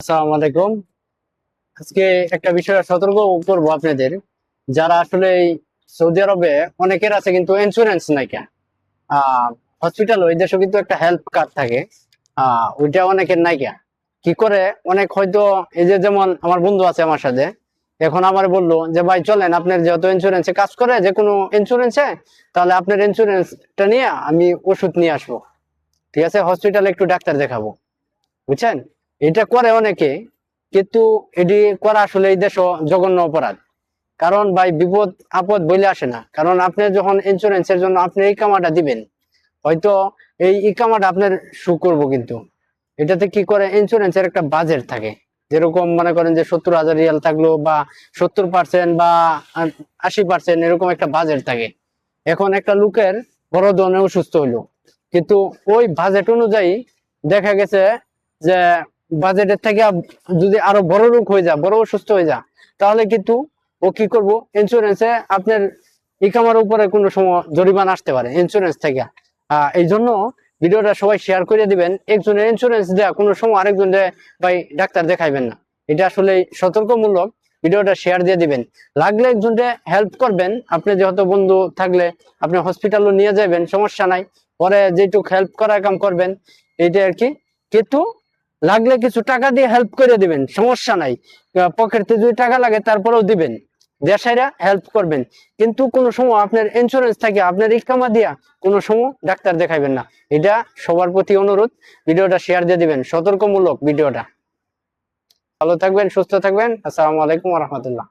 আসসালামু আলাইকুম। আজকে একটা বিষয়ে সতর্ক করবো আপনাদের, যারা আসলে এই সৌদি আরবে অনেকের আছে কিন্তু ইন্স্যুরেন্স নাই। হসপিটাল ওই দেশে কিন্তু একটা হেল্প কার্ড থাকে, ওইটা অনেকের নাইকা। কি করে অনেক হয়তো এই যে যেমন আমার বন্ধু আছে আমার সাথে, এখন আমার বললো যে ভাই চলেন আপনার যেহেতু ইন্স্যুরেন্সে কাজ করে, যে কোনো ইন্স্যুরেন্সে, তাহলে আপনার ইন্স্যুরেন্সটা নিয়ে আমি ওষুধ নিয়ে আসবো, ঠিক আছে, হসপিটালে একটু ডাক্তার দেখাবো, বুঝছেন? এটা করে অনেকে, কিন্তু এটি করা আসলে এই দেশ জঘন্য অপরাধ। কারণ ভাই বিপদ আপদ বইলে আসে না, কারণ আপনি যখন ইন্স্যুরেন্সের জন্য আপনি এই কামাটা দিবেন, হয়তো এই কামাটা আপনার শু করবো, কিন্তু এটাতে কি করে ইন্স্যুরেন্সের একটা বাজেট থাকে। যেরকম মনে করেন যে 70,000 রিয়াল থাকলো বা 70% বা 80% এরকম একটা বাজেট থাকে। এখন একটা লোকের বড় ধরনের অসুস্থ হইলো, কিন্তু ওই বাজেট অনুযায়ী দেখা গেছে যে বাজেটের থেকে যদি আরো বড় রোগ হয়ে যায়, বড় অসুস্থ হয়ে যায়, তাহলে কিন্তু ও কি করবো, ইন্স্যুরেন্সে আপনার ইকামার উপরে কোনো সময় জরিমানা আসতে পারে ইন্স্যুরেন্স থেকে। এই জন্য ভিডিওটা সবাই শেয়ার করে দিবেন। একজনের ইন্স্যুরেন্স দেয়া কোনো সময় আরেকজনের ভাই ডাক্তার দেখাইবেন না, এটা আসলে সতর্কমূলক। ভিডিওটা শেয়ার দিয়ে দিবেন, লাগলে একজনকে হেল্প করবেন। আপনি যেহেতু বন্ধু থাকলে আপনি হসপিটালও নিয়ে যাবেন, সমস্যা নাই, পরে যেটুক হেল্প করার কাম করবেন, এইটা আর কি। কিন্তু লাগলে কিছু টাকা দিয়ে হেল্প করে দিবেন, সমস্যা নাই। পকেটে যদি টাকা লাগে তারপরেও দিবেন, দেশাইরা হেল্প করবেন। কিন্তু কোনো সময় আপনার ইন্স্যুরেন্স থাকে, আপনার ইকামা দিয়া কোনো সময় ডাক্তার দেখাইবেন না। এটা সবার প্রতি অনুরোধ। ভিডিওটা শেয়ার দিয়ে দিবেন, সতর্কমূলক ভিডিওটা। ভালো থাকবেন, সুস্থ থাকবেন। আসসালামু আলাইকুম ওয়া রাহমাতুল্লাহ।